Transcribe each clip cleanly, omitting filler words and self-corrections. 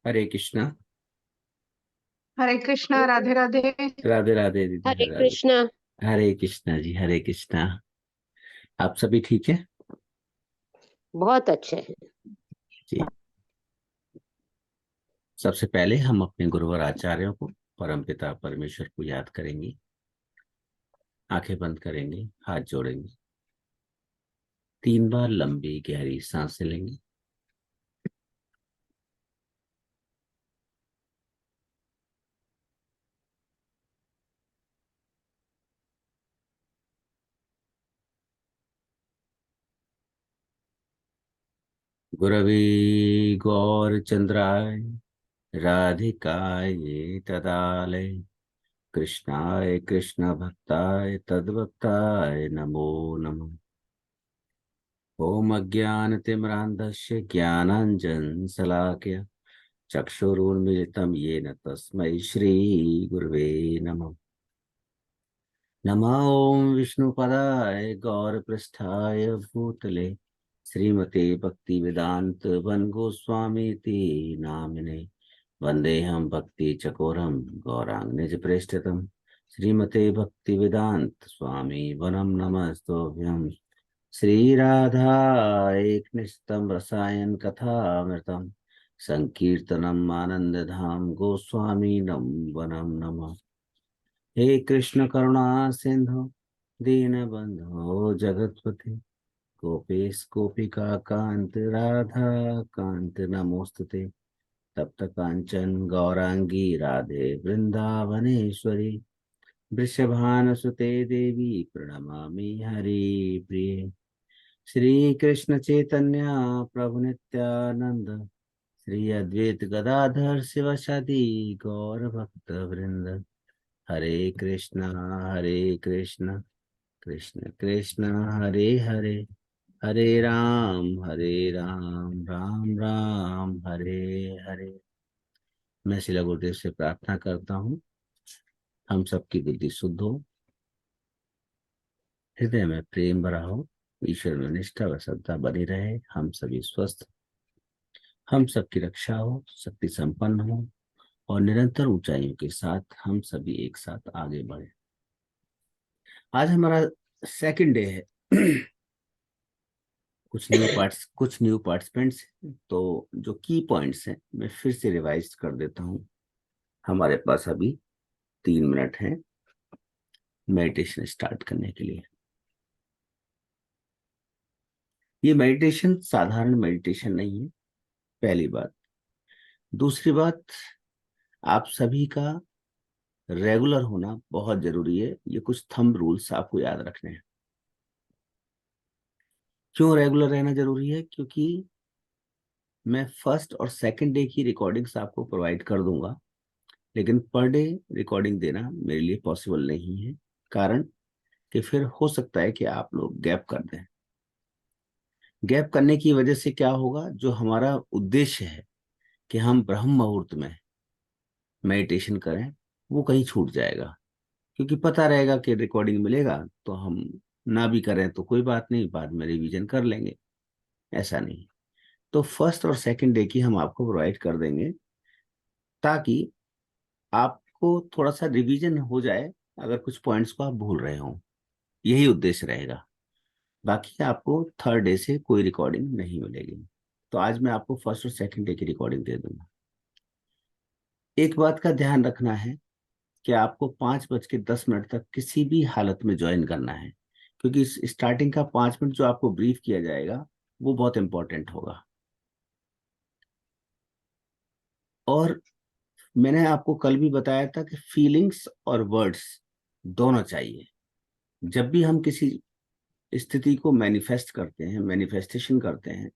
हरे कृष्णा। हरे कृष्णा। राधे राधे। राधे राधे दीदी, हरे राधे। कृष्णा। हरे कृष्णा जी, हरे कृष्णा। आप सभी ठीक है बहुत अच्छे हैं। जी। सबसे पहले हम अपने गुरुवर आचार्यों को, परमपिता परमेश्वर को याद करेंगे। आंखें बंद करेंगे, हाथ जोड़ेंगे, 3 बार लंबी गहरी सांसें लेंगे। गुरवे गौर चंद्राय राधिकाय तदालय कृष्णाय कृष्ण भक्ताय तद्भक्ताय नमो नमः। ओम अज्ञानतिमिरान्धस्य ज्ञानाञ्जनशलाकया चक्षुरुन्मीलितं येन तस्मै श्रीगुरवे नमः। नमः ॐ विष्णुपदाय गौरपृष्ठाय भूतले श्रीमते भक्तिवेदान्त वन् गोस्वामीति नामिने वन्देऽहं भक्तिचकोरं गौराङ्गनिजप्रेष्ठितं श्रीमते भक्तिवेदान्त स्वामी वनं नमस्तोभ्यं। श्रीराधाएकनिष्ठं रसायन कथामृतं संकीर्तनम् आनन्दधाम गोस्वामीनं वनं नमः। हे कृष्ण करुणा सिंधु दीनबंधो जगतपते गोपेश गोपिका कांत राधा कांत नमोस्तुते। तप्त कांचन गौरांगी राधे वृंदावनेश्वरी वृषभानुसुते देवी प्रणमामि हरिप्रिये। श्री कृष्ण चैतन्य प्रभु नित्यानंद श्री अद्वैत गदाधर शिवसादि गौर भक्त वृंद। हरे कृष्णा कृष्ण कृष्ण हरे हरे, हरे राम राम राम हरे हरे। मैं शिला गुरुदेव से प्रार्थना करता हूँ हम सबकी बुद्धि शुद्ध हो, हृदय में प्रेम भरा हो, ईश्वर में निष्ठा व श्रद्धा बनी रहे, हम सभी स्वस्थ, हम सबकी रक्षा हो, शक्ति संपन्न हो और निरंतर ऊंचाइयों के साथ हम सभी एक साथ आगे बढ़े। आज हमारा सेकंड डे है। कुछ न्यू पार्टिसिपेंट्स। तो जो की पॉइंट्स हैं मैं फिर से रिवाइज कर देता हूँ। हमारे पास अभी 3 मिनट है मेडिटेशन स्टार्ट करने के लिए। ये मेडिटेशन साधारण मेडिटेशन नहीं है, पहली बात। दूसरी बात, आप सभी का रेगुलर होना बहुत जरूरी है। ये कुछ थंब रूल्स आपको याद रखने हैं। क्यों रेगुलर रहना जरूरी है? क्योंकि मैं फर्स्ट और सेकंड डे की रिकॉर्डिंग्स आपको प्रोवाइड कर दूंगा, लेकिन पर डे रिकॉर्डिंग देना मेरे लिए पॉसिबल नहीं है। कारण कि फिर हो सकता है कि आप लोग गैप कर दें। गैप करने की वजह से क्या होगा, जो हमारा उद्देश्य है कि हम ब्रह्म मुहूर्त में मेडिटेशन करें, वो कहीं छूट जाएगा। क्योंकि पता रहेगा कि रिकॉर्डिंग मिलेगा तो हम ना भी करें तो कोई बात नहीं, बाद में रिवीजन कर लेंगे। ऐसा नहीं। तो फर्स्ट और सेकंड डे की हम आपको प्रोवाइड कर देंगे ताकि आपको थोड़ा सा रिवीजन हो जाए अगर कुछ पॉइंट्स को आप भूल रहे हो। यही उद्देश्य रहेगा। बाकी आपको थर्ड डे से कोई रिकॉर्डिंग नहीं मिलेगी। तो आज मैं आपको फर्स्ट और सेकंड डे की रिकॉर्डिंग दे दूंगा। एक बात का ध्यान रखना है कि आपको 5:10 तक किसी भी हालत में ज्वाइन करना है, क्योंकि इस स्टार्टिंग का 5 मिनट जो आपको ब्रीफ किया जाएगा वो बहुत इंपॉर्टेंट होगा। और मैंने आपको कल भी बताया था कि फीलिंग्स और वर्ड्स दोनों चाहिए। जब भी हम किसी स्थिति को मैनिफेस्ट करते हैं, मैनिफेस्टेशन करते हैं,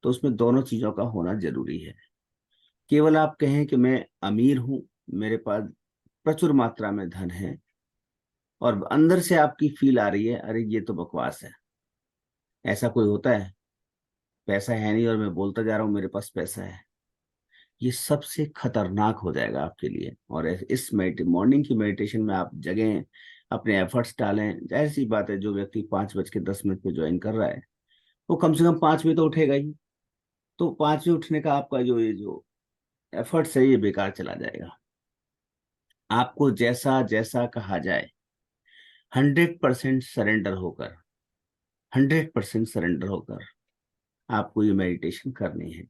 तो उसमें दोनों चीजों का होना जरूरी है। केवल आप कहें कि मैं अमीर हूं, मेरे पास प्रचुर मात्रा में धन है, और अंदर से आपकी फील आ रही है अरे ये तो बकवास है। ऐसा कोई होता है? पैसा है नहीं और मैं बोलता जा रहा हूं मेरे पास पैसा है। ये सबसे खतरनाक हो जाएगा आपके लिए। और इस मॉर्निंग की मेडिटेशन में आप जगें, अपने एफर्ट्स डालें। जाहिर सी बात है, जो व्यक्ति 5:10 पे ज्वाइन कर रहा है वो कम से कम 5 बजे तो उठेगा ही। तो 5 बजे उठने का आपका जो ये जो एफर्ट से ये बेकार चला जाएगा। आपको जैसा जैसा कहा जाए 100% सरेंडर होकर, 100% सरेंडर होकर आपको ये मेडिटेशन करनी है।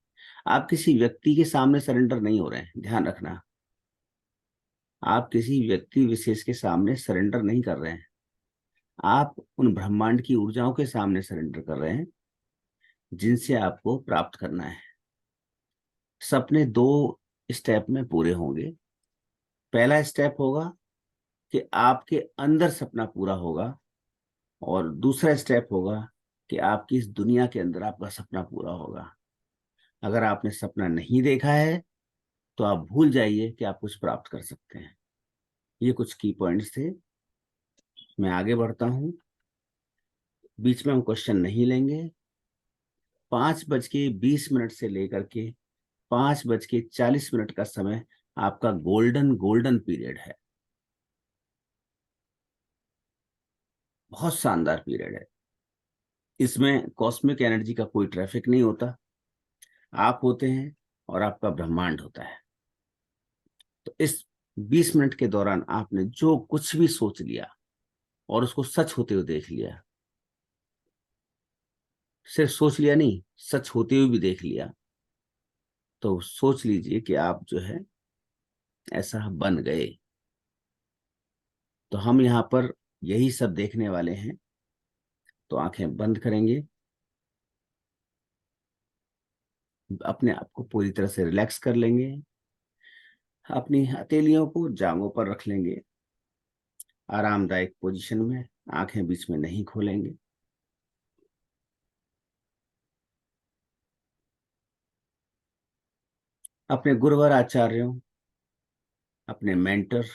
आप किसी व्यक्ति के सामने सरेंडर नहीं हो रहे हैं, ध्यान रखना। आप किसी व्यक्ति विशेष के सामने सरेंडर नहीं कर रहे हैं, आप उन ब्रह्मांड की ऊर्जाओं के सामने सरेंडर कर रहे हैं जिनसे आपको प्राप्त करना है। सपने दो स्टेप में पूरे होंगे। पहला स्टेप होगा कि आपके अंदर सपना पूरा होगा, और दूसरा स्टेप होगा कि आपकी इस दुनिया के अंदर आपका सपना पूरा होगा। अगर आपने सपना नहीं देखा है तो आप भूल जाइए कि आप कुछ प्राप्त कर सकते हैं। ये कुछ की पॉइंट्स थे। मैं आगे बढ़ता हूं, बीच में हम क्वेश्चन नहीं लेंगे। 5:20 से लेकर के 5:40 का समय आपका गोल्डन गोल्डन पीरियड है। बहुत शानदार पीरियड है। इसमें कॉस्मिक एनर्जी का कोई ट्रैफिक नहीं होता। आप होते हैं और आपका ब्रह्मांड होता है। तो इस 20 मिनट के दौरान आपने जो कुछ भी सोच लिया और उसको सच होते हुए देख लिया, सिर्फ सोच लिया नहीं, सच होते हुए भी देख लिया, तो सोच लीजिए कि आप जो है ऐसा बन गए। तो हम यहाँ पर यही सब देखने वाले हैं। तो आंखें बंद करेंगे, अपने आप को पूरी तरह से रिलैक्स कर लेंगे, अपनी हथेलियों को जांघों पर रख लेंगे, आरामदायक पोजीशन में, आंखें बीच में नहीं खोलेंगे। अपने गुरुवर आचार्यों, अपने मेंटर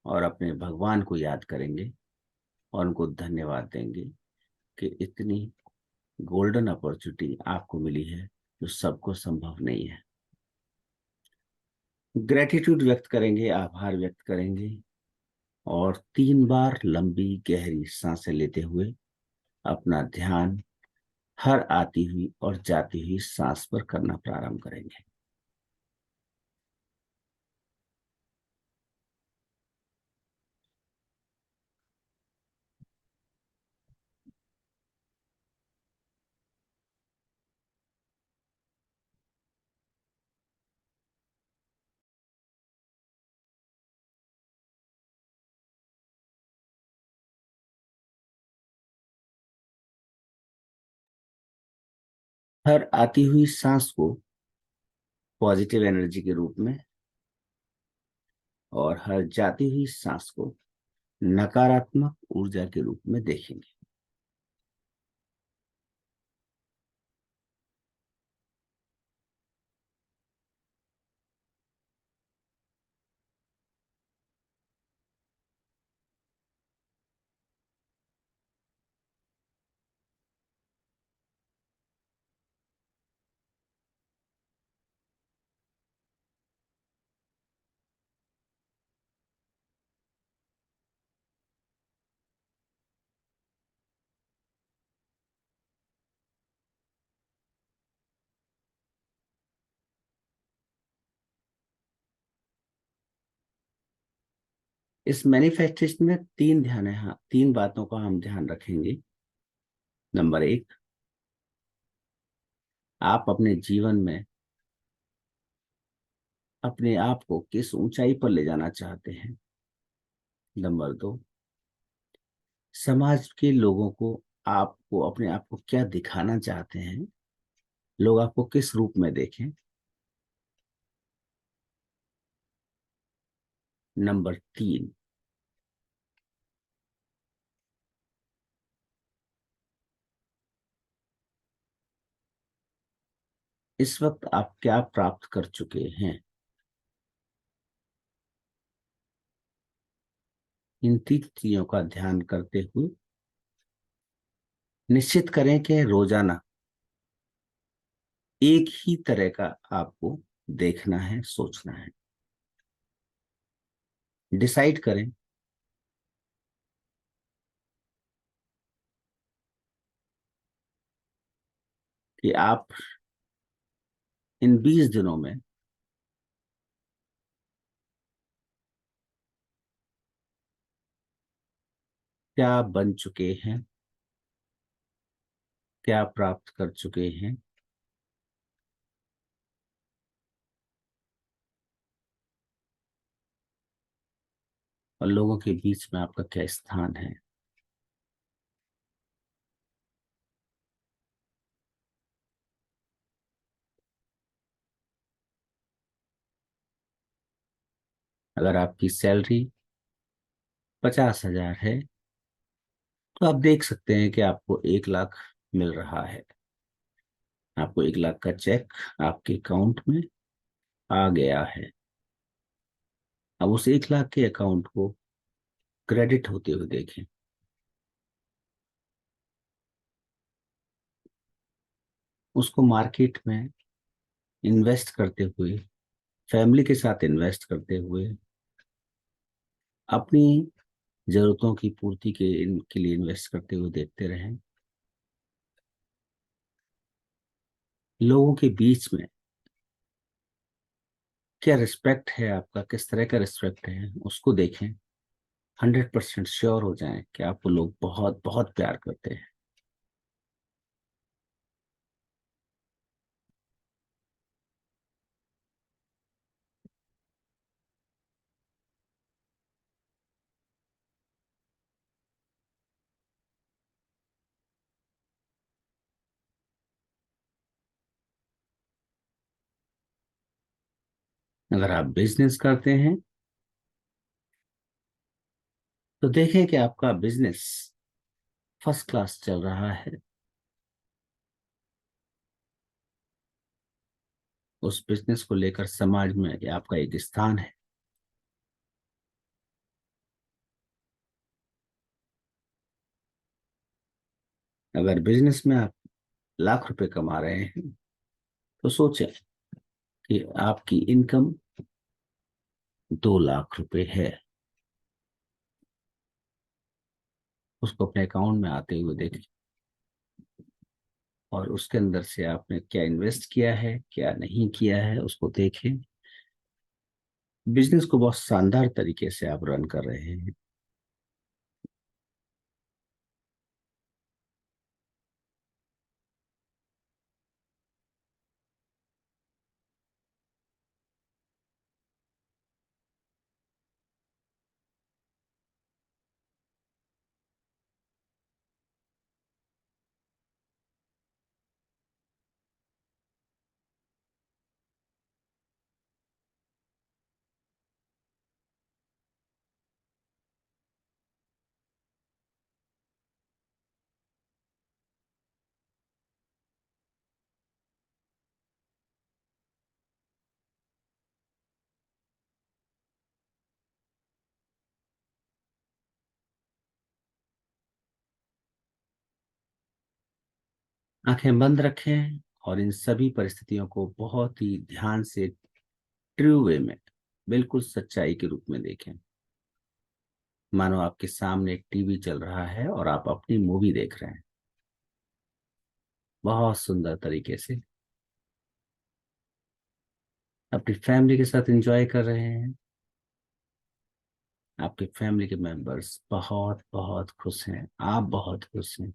और अपने भगवान को याद करेंगे और उनको धन्यवाद देंगे कि इतनी गोल्डन अपॉर्चुनिटी आपको मिली है जो सबको संभव नहीं है। ग्रेटिट्यूड व्यक्त करेंगे, आभार व्यक्त करेंगे, और 3 बार लंबी गहरी सांसें लेते हुए अपना ध्यान हर आती हुई और जाती हुई सांस पर करना प्रारंभ करेंगे। हर आती हुई सांस को पॉजिटिव एनर्जी के रूप में और हर जाती हुई सांस को नकारात्मक ऊर्जा के रूप में देखेंगे। इस मैनिफेस्टेशन में 3 ध्यान है, हाँ, 3 बातों का हम ध्यान रखेंगे। नंबर 1, आप अपने जीवन में अपने आप को किस ऊंचाई पर ले जाना चाहते हैं। नंबर 2, समाज के लोगों को आपको अपने आप को क्या दिखाना चाहते हैं, लोग आपको किस रूप में देखें। नंबर 3, इस वक्त आप क्या प्राप्त कर चुके हैं। इन 3 चीजों का ध्यान करते हुए निश्चित करें कि रोजाना एक ही तरह का आपको देखना है, सोचना है। डिसाइड करें कि आप इन 20 दिनों में क्या बन चुके हैं, क्या प्राप्त कर चुके हैं, और लोगों के बीच में आपका क्या स्थान है। अगर आपकी सैलरी 50,000 है तो आप देख सकते हैं कि आपको 1 लाख मिल रहा है। आपको 1 लाख का चेक आपके अकाउंट में आ गया है। अब उस 1 लाख के अकाउंट को क्रेडिट होते हुए देखें। उसको मार्केट में इन्वेस्ट करते हुए, फैमिली के साथ इन्वेस्ट करते हुए, अपनी जरूरतों की पूर्ति के लिए इन्वेस्ट करते हुए देखते रहें। लोगों के बीच में क्या रिस्पेक्ट है आपका, किस तरह का रिस्पेक्ट है, उसको देखें। 100% श्योर हो जाएं कि आपको लोग बहुत बहुत प्यार करते हैं। अगर आप बिजनेस करते हैं तो देखें कि आपका बिजनेस फर्स्ट क्लास चल रहा है। उस बिजनेस को लेकर समाज में आपका एक स्थान है। अगर बिजनेस में आप लाख रुपए कमा रहे हैं तो सोचें कि आपकी इनकम 2 लाख रुपए है। उसको अपने अकाउंट में आते हुए देखें और उसके अंदर से आपने क्या इन्वेस्ट किया है, क्या नहीं किया है, उसको देखें। बिजनेस को बहुत शानदार तरीके से आप रन कर रहे हैं। आंखें बंद रखें और इन सभी परिस्थितियों को बहुत ही ध्यान से, ट्रू वे में, बिल्कुल सच्चाई के रूप में देखें। मानो आपके सामने एक टीवी चल रहा है और आप अपनी मूवी देख रहे हैं, बहुत सुंदर तरीके से अपनी फैमिली के साथ एंजॉय कर रहे हैं। आपके फैमिली के मेंबर्स बहुत बहुत खुश हैं, आप बहुत खुश हैं।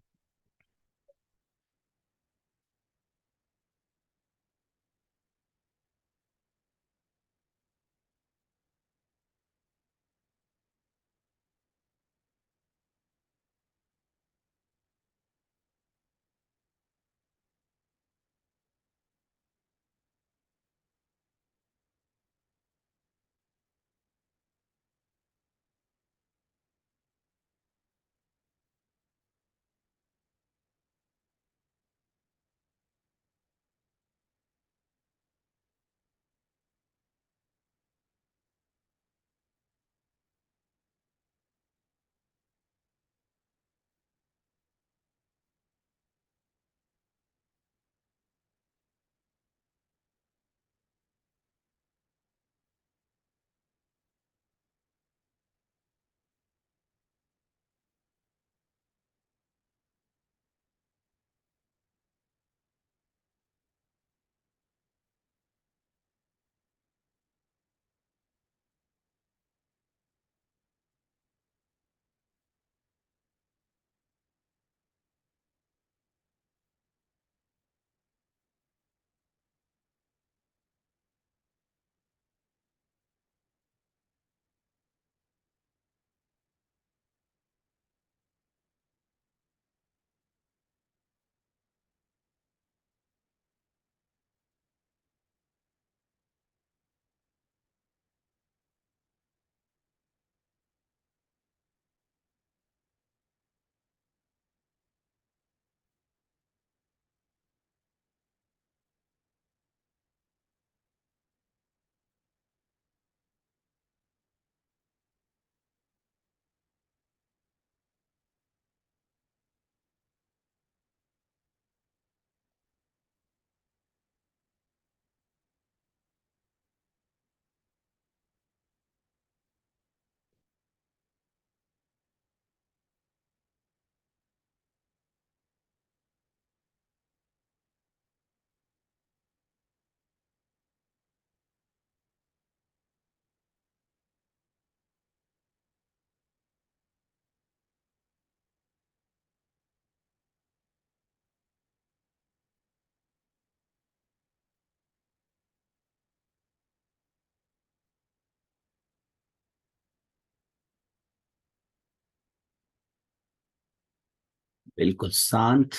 बिल्कुल शांत,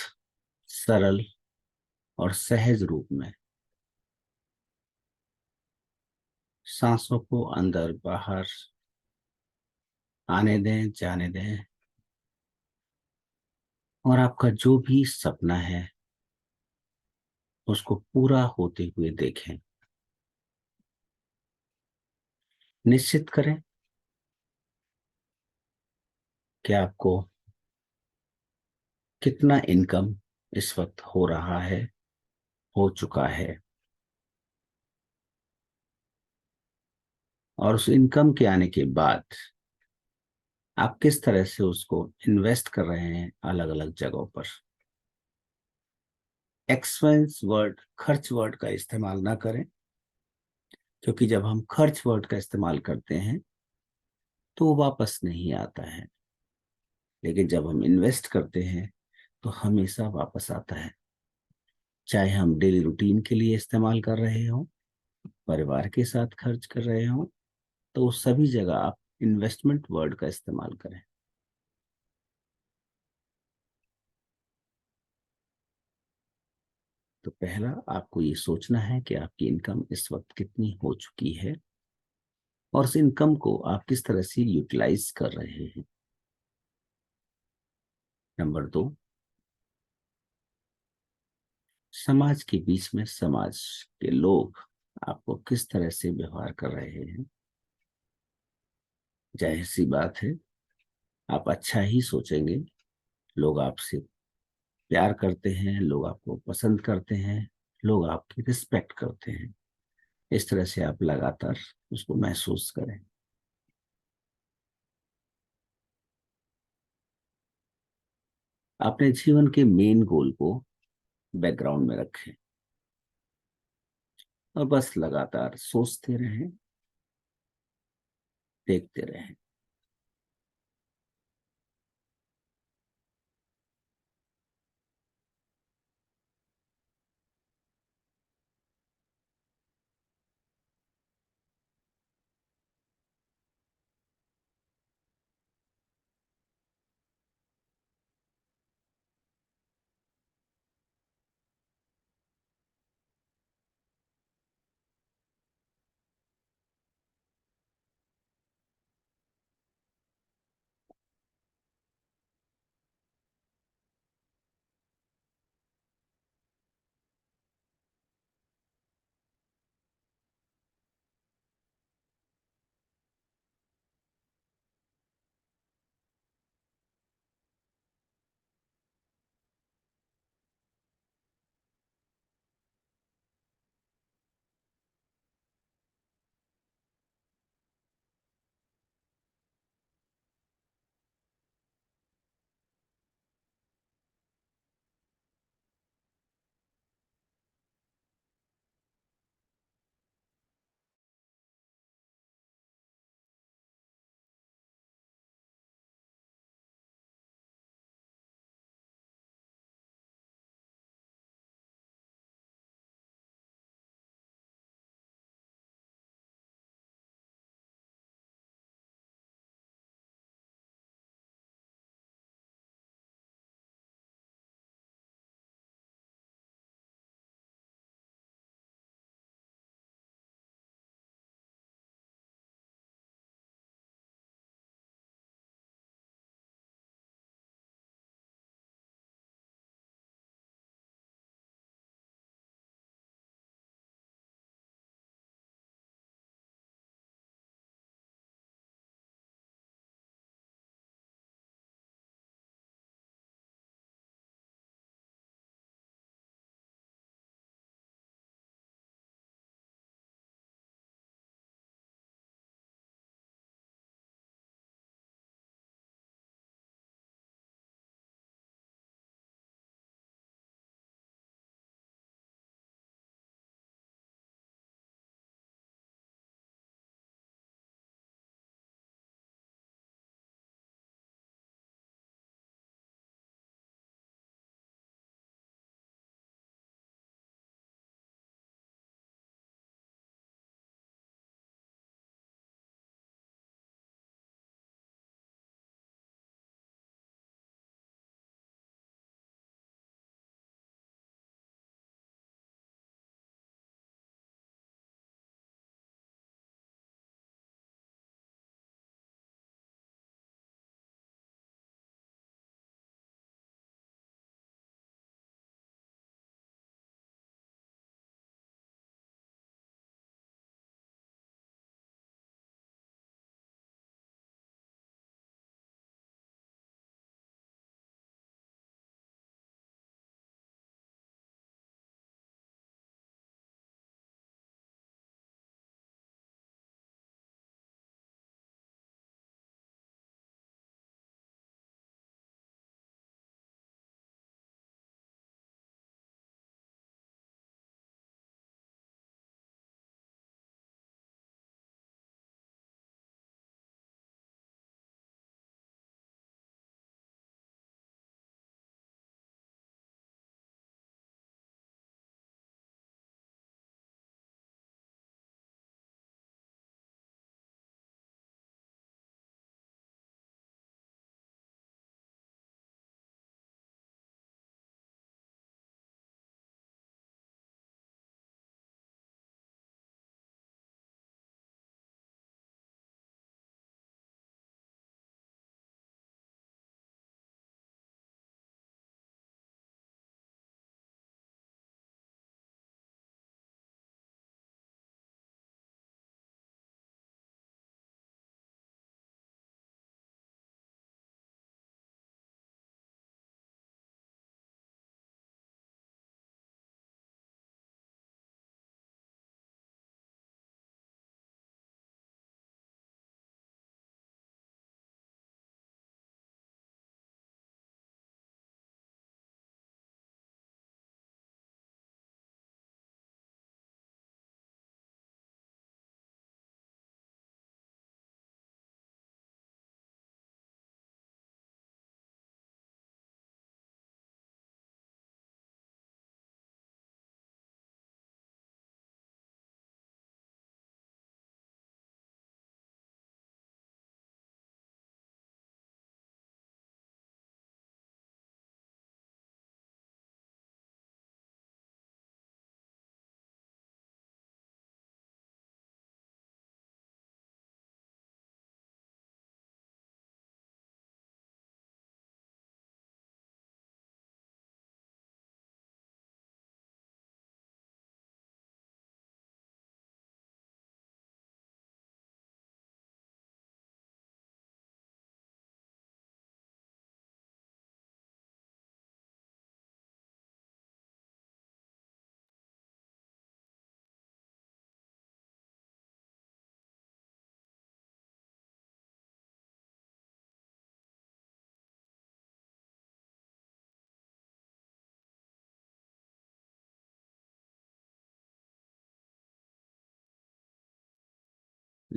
सरल और सहज रूप में सांसों को अंदर बाहर आने दें, जाने दें, और आपका जो भी सपना है उसको पूरा होते हुए देखें। निश्चित करें कि आपको कितना इनकम इस वक्त हो रहा है, हो चुका है, और उस इनकम के आने के बाद आप किस तरह से उसको इन्वेस्ट कर रहे हैं अलग अलग जगहों पर। एक्सपेंस वर्ड, खर्च वर्ड का इस्तेमाल ना करें, क्योंकि जब हम खर्च वर्ड का इस्तेमाल करते हैं तो वो वापस नहीं आता है, लेकिन जब हम इन्वेस्ट करते हैं तो हमेशा वापस आता है। चाहे हम डेली रूटीन के लिए इस्तेमाल कर रहे हो, परिवार के साथ खर्च कर रहे हो, तो उस सभी जगह आप इन्वेस्टमेंट वर्ड का इस्तेमाल करें। तो पहला आपको ये सोचना है कि आपकी इनकम इस वक्त कितनी हो चुकी है और उस इनकम को आप किस तरह से यूटिलाइज कर रहे हैं। नंबर 2, समाज के बीच में समाज के लोग आपको किस तरह से व्यवहार कर रहे हैं। जाहिर सी बात है, आप अच्छा ही सोचेंगे, लोग आपसे प्यार करते हैं, लोग आपको पसंद करते हैं, लोग आपकी रिस्पेक्ट करते हैं। इस तरह से आप लगातार उसको महसूस करें। अपने जीवन के मेन गोल को बैकग्राउंड में रखें और बस लगातार सोचते रहें, देखते रहें।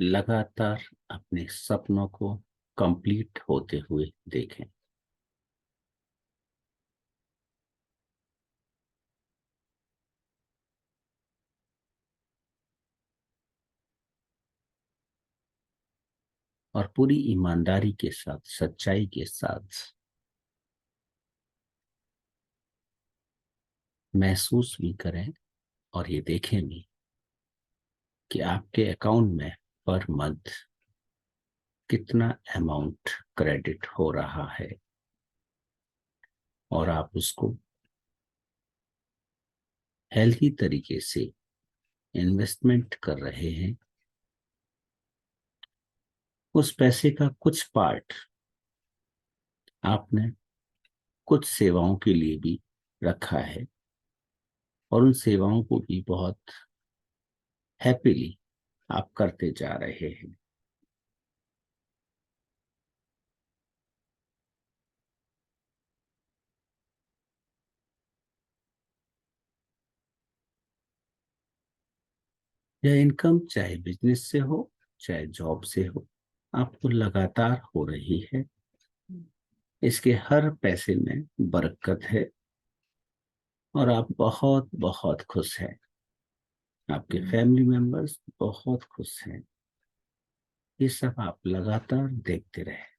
लगातार अपने सपनों को कंप्लीट होते हुए देखें। और पूरी ईमानदारी के साथ, सच्चाई के साथ महसूस भी करें और ये देखें भी कि आपके अकाउंट में पर मंथ कितना अमाउंट क्रेडिट हो रहा है और आप उसको हेल्थी तरीके से इन्वेस्टमेंट कर रहे हैं। उस पैसे का कुछ पार्ट आपने कुछ सेवाओं के लिए भी रखा है और उन सेवाओं को भी बहुत हैप्पीली आप करते जा रहे हैं। यह इनकम चाहे बिजनेस से हो चाहे जॉब से हो, आपको लगातार हो रही है। इसके हर पैसे में बरकत है और आप बहुत बहुत खुश हैं। आपके फैमिली मेंबर्स बहुत खुश हैं। ये सब आप लगातार देखते रहे।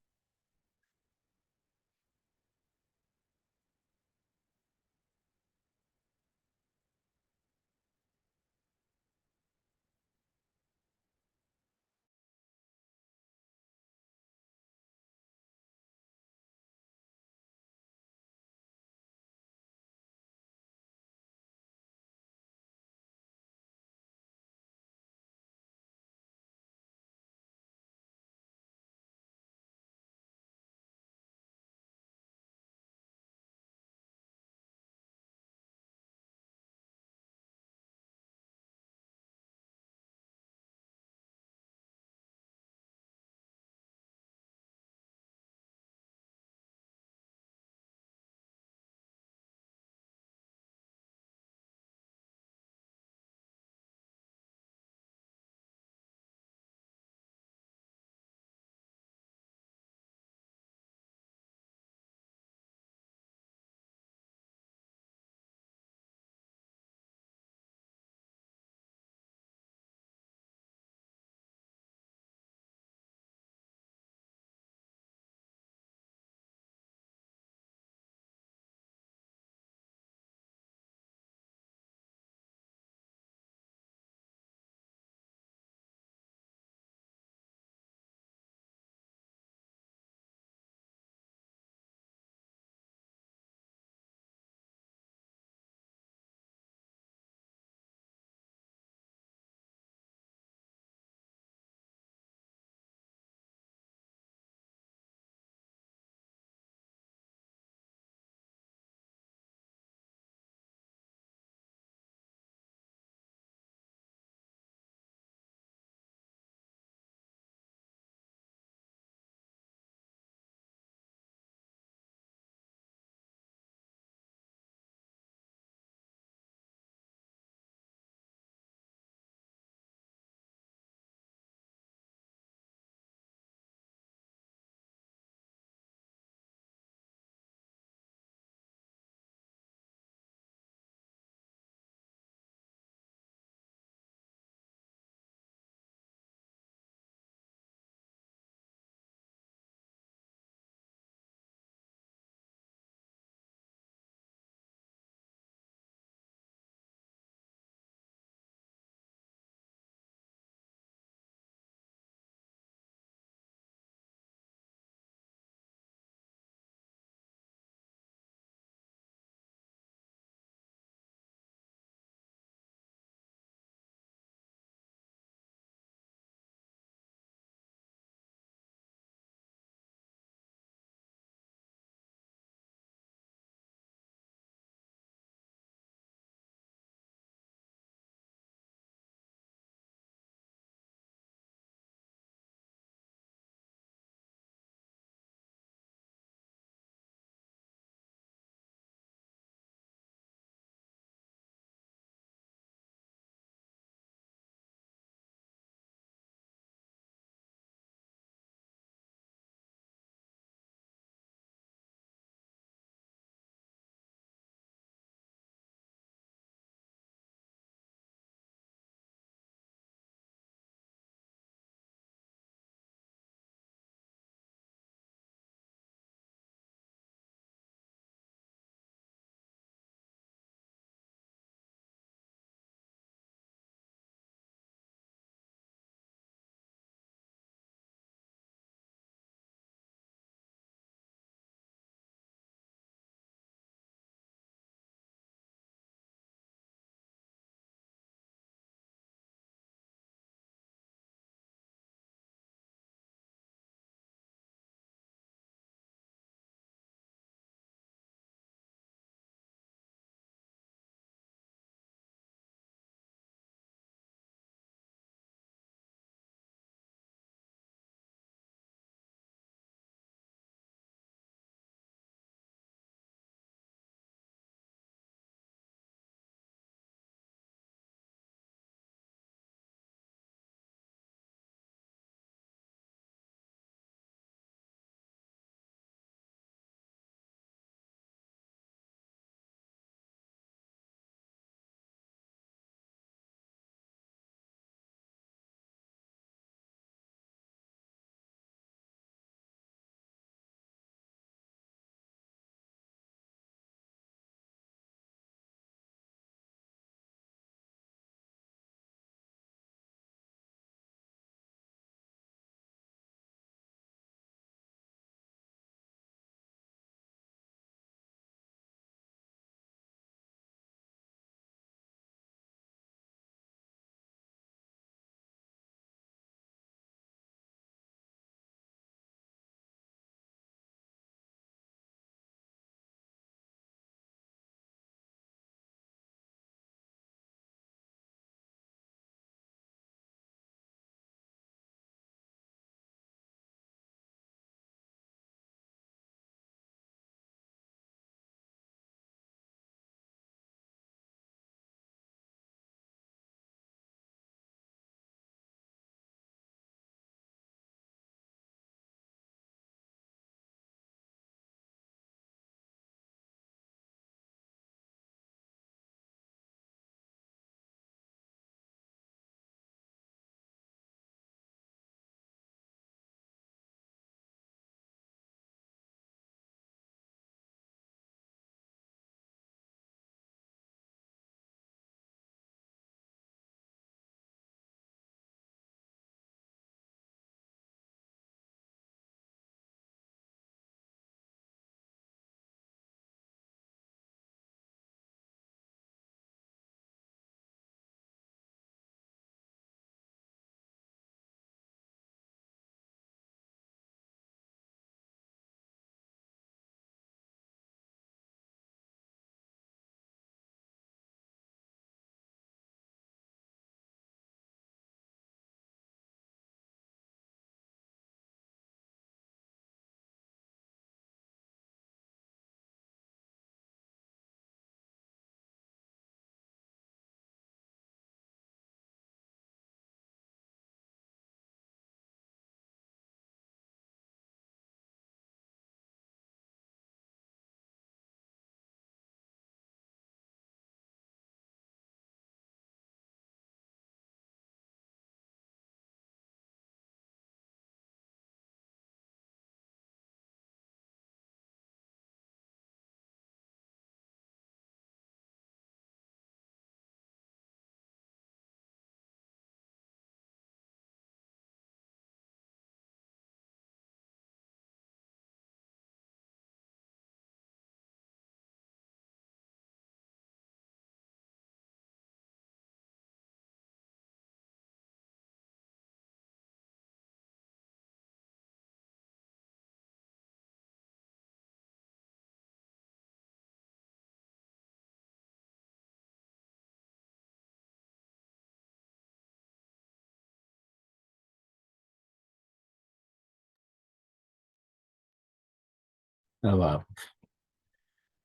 अब आप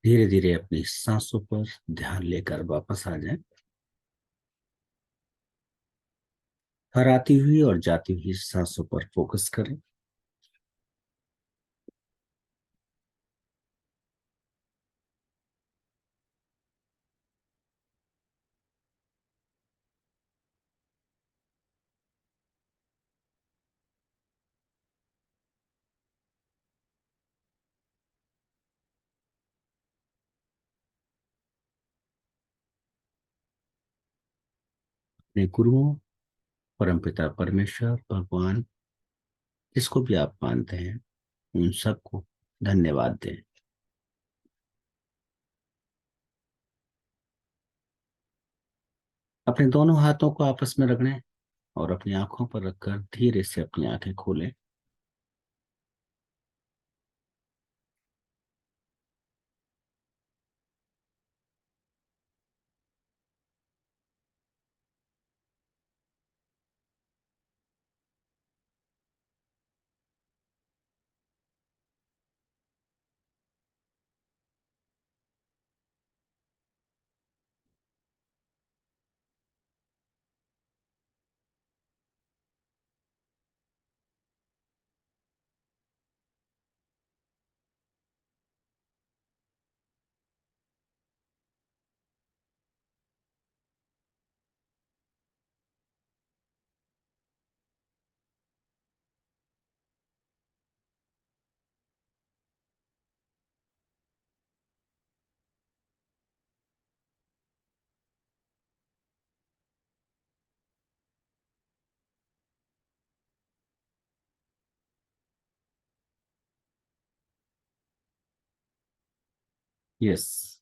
धीरे धीरे अपनी सांसों पर ध्यान लेकर वापस आ जाएं। हर आती हुई और जाती हुई सांसों पर फोकस करें। अपने गुरुओं, परमपिता परमेश्वर, भगवान, जिसको भी आप मानते हैं, उन सबको धन्यवाद दें। अपने दोनों हाथों को आपस में रगड़ें और अपनी आंखों पर रखकर धीरे से अपनी आंखें खोलें। यस,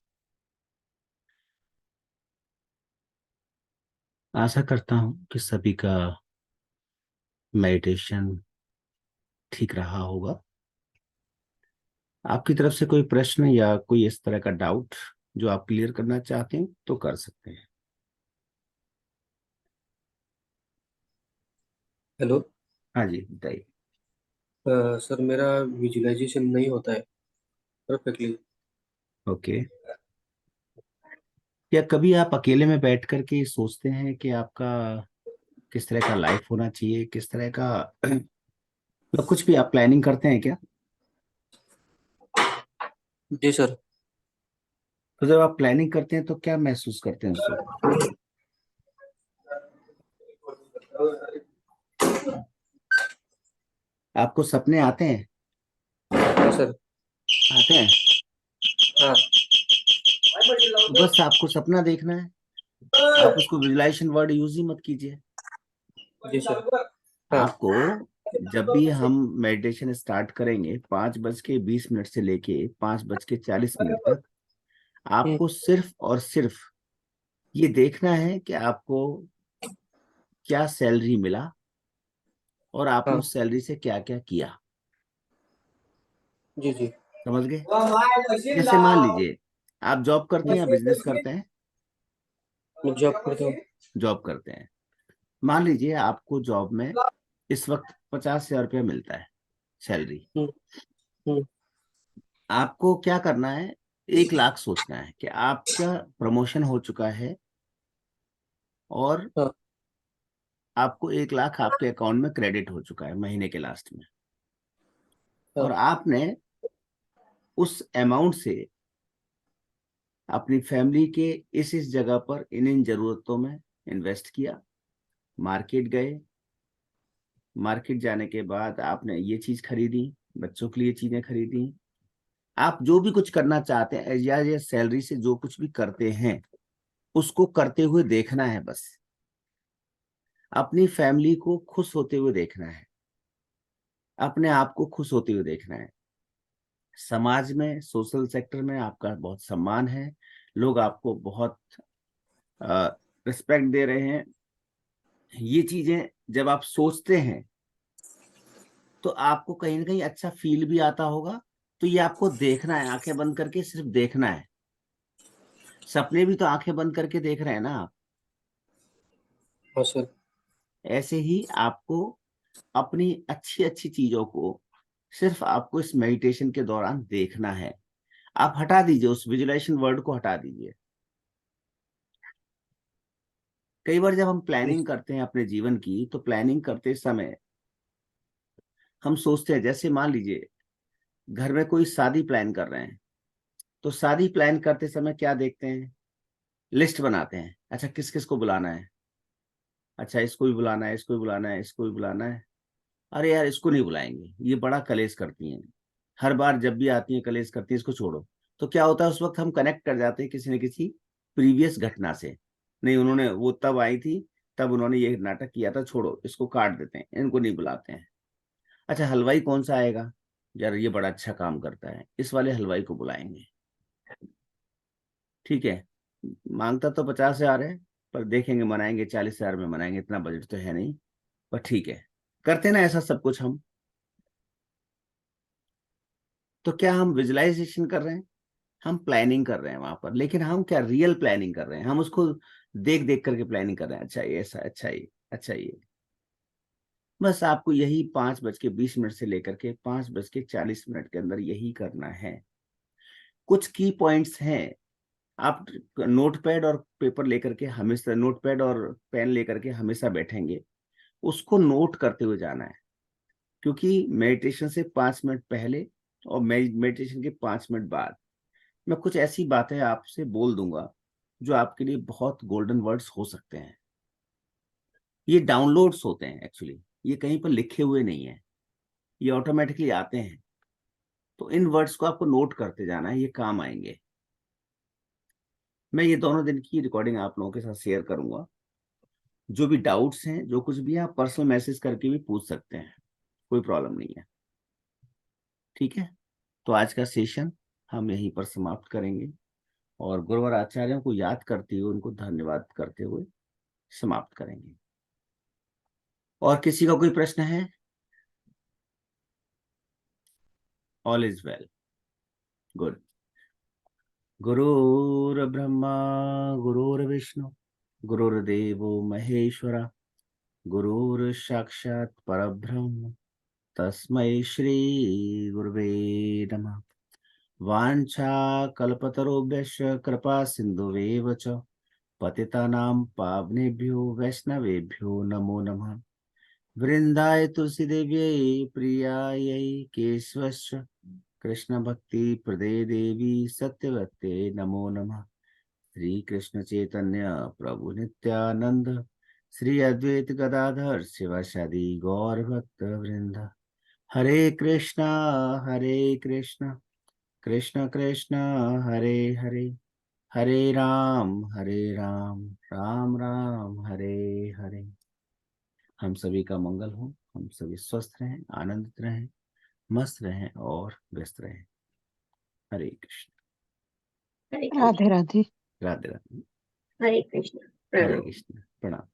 आशा करता हूं कि सभी का मेडिटेशन ठीक रहा होगा। आपकी तरफ से कोई प्रश्न या कोई इस तरह का डाउट जो आप क्लियर करना चाहते हैं तो कर सकते हैं। हेलो। हाँ जी, बताइए। सर मेरा विजुअलाइजेशन नहीं होता है परफेक्टली। ओके। क्या कभी आप अकेले में बैठ करके सोचते हैं कि आपका किस तरह का लाइफ होना चाहिए, किस तरह का मतलब कुछ भी आप प्लानिंग करते हैं क्या? जी सर। तो जब आप प्लानिंग करते हैं तो क्या महसूस करते हैं उस वक्त? आपको सपने आते हैं? हाँ सर। आते हैं। हाँ। तो बस आपको सपना देखना है, आप उसको विजुलाइजेशन वर्ड यूज ही मत कीजिए। जी सर। हाँ। आपको जब भी हम मेडिटेशन स्टार्ट करेंगे 5:20 से लेके 5:40 तक, हम्म, आपको सिर्फ और सिर्फ ये देखना है कि आपको क्या सैलरी मिला और आपने हाँ। उस सैलरी से क्या क्या किया। जी जी। समझ गए? जैसे मान लीजिए आप जॉब करते हैं या बिजनेस करते हैं? मैं जॉब करता हूँ। जॉब करते हैं। मान लीजिए आपको जॉब में इस वक्त 50,000 रुपया मिलता है सैलरी। हम्म, हम्म, आपको क्या करना है? 1 लाख सोचना है कि आपका प्रमोशन हो चुका है और हाँ। आपको 1 लाख आपके अकाउंट में क्रेडिट हो चुका है महीने के लास्ट में। और हाँ। आपने उस अमाउंट से अपनी फैमिली के इस जगह पर इन जरूरतों में इन्वेस्ट किया। मार्केट गए, मार्केट जाने के बाद आपने ये चीज खरीदी, बच्चों के लिए चीजें खरीदी। आप जो भी कुछ करना चाहते हैं या ये सैलरी से जो कुछ भी करते हैं उसको करते हुए देखना है। बस अपनी फैमिली को खुश होते हुए देखना है, अपने आप को खुश होते हुए देखना है। समाज में, सोशल सेक्टर में आपका बहुत सम्मान है, लोग आपको बहुत रिस्पेक्ट दे रहे हैं। ये चीजें जब आप सोचते हैं तो आपको कहीं ना कहीं अच्छा फील भी आता होगा। तो ये आपको देखना है, आंखें बंद करके सिर्फ देखना है। सपने भी तो आंखें बंद करके देख रहे हैं ना आप। हाँ सर। ऐसे ही आपको अपनी अच्छी अच्छी चीजों को सिर्फ आपको इस मेडिटेशन के दौरान देखना है। आप हटा दीजिए, उस विजुअलाइजेशन वर्ड को हटा दीजिए। कई बार जब हम प्लानिंग करते हैं अपने जीवन की, तो प्लानिंग करते समय हम सोचते हैं, जैसे मान लीजिए घर में कोई शादी प्लान कर रहे हैं, तो शादी प्लान करते समय क्या देखते हैं? लिस्ट बनाते हैं। अच्छा, किस किस को बुलाना है? अच्छा, इसको भी बुलाना है, इसको भी बुलाना है, इसको भी बुलाना है। अरे यार, इसको नहीं बुलाएंगे, ये बड़ा कलेश करती हैं, हर बार जब भी आती हैं कलेश करती है, इसको छोड़ो। तो क्या होता है, उस वक्त हम कनेक्ट कर जाते हैं किसी न किसी प्रीवियस घटना से। नहीं, उन्होंने वो तब आई थी, तब उन्होंने ये नाटक किया था, छोड़ो, इसको काट देते हैं, इनको नहीं बुलाते हैं। अच्छा, हलवाई कौन सा आएगा? यार, ये बड़ा अच्छा काम करता है, इस वाले हलवाई को बुलाएंगे। ठीक है, मांगता तो 50,000 है, पर देखेंगे, मनाएंगे 40,000 में मनाएंगे, इतना बजट तो है नहीं, पर ठीक है। करते ना ऐसा सब कुछ हम। तो क्या हम विजुअलाइजेशन कर रहे हैं? हम प्लानिंग कर रहे हैं वहां पर, लेकिन हम क्या रियल प्लानिंग कर रहे हैं? हम उसको देख देख करके प्लानिंग कर रहे हैं। अच्छा ये ऐसा, अच्छा ये, अच्छा ये। बस आपको यही 5:20 से लेकर के 5:40 के अंदर यही करना है। कुछ की पॉइंट्स हैं, आप नोटपैड और पेपर लेकर के हमेशा, नोटपैड और पेन लेकर के हमेशा बैठेंगे, उसको नोट करते हुए जाना है। क्योंकि मेडिटेशन से 5 मिनट पहले और मेडिटेशन के 5 मिनट बाद मैं कुछ ऐसी बातें आपसे बोल दूंगा जो आपके लिए बहुत गोल्डन वर्ड्स हो सकते हैं। ये डाउनलोड्स होते हैं एक्चुअली, ये कहीं पर लिखे हुए नहीं है, ये ऑटोमेटिकली आते हैं। तो इन वर्ड्स को आपको नोट करते जाना है, ये काम आएंगे। मैं ये दोनों दिन की रिकॉर्डिंग आप लोगों के साथ शेयर करूंगा। जो भी डाउट्स हैं, जो कुछ भी है, आप पर्सनल मैसेज करके भी पूछ सकते हैं, कोई प्रॉब्लम नहीं है। ठीक है, तो आज का सेशन हम यहीं पर समाप्त करेंगे, और गुरुवर आचार्यों को याद करते हुए, उनको धन्यवाद करते हुए समाप्त करेंगे। और किसी का कोई प्रश्न है? All is well, good. गुरुर्ब्रह्मा गुरुर्विष्णु गुरुर्देवो महेश्वरा, गुरुर्साक्षात् परब्रह्म, तस्मै श्री गुरुवे नमः। वाञ्छाकल्पतरुभ्यश्च कृपा सिन्धुवेव च पतितानां पावनेभ्यो वैष्णवेभ्यो नमो नमः। वृन्दाय तुलसीदेव्यै प्रियायै केशवश्च कृष्ण भक्ति प्रदे देवी सत्यवते नमो नमः। श्री कृष्ण चैतन्य प्रभु नित्यानंद, श्री अद्वैत गदाधर शिवासादि गौर भक्त वृंद। हरे कृष्णा, हरे कृष्णा, कृष्ण कृष्ण हरे हरे, हरे राम, राम राम हरे हरे। हम सभी का मंगल हो, हम सभी स्वस्थ रहें, आनंदित रहें, मस्त रहें और व्यस्त रहें। हरे कृष्ण। हरे राधे कृष्ण। राधे। राधे राधे। हरे कृष्ण। हरे प्रणाम। कृष्ण, प्रणाम।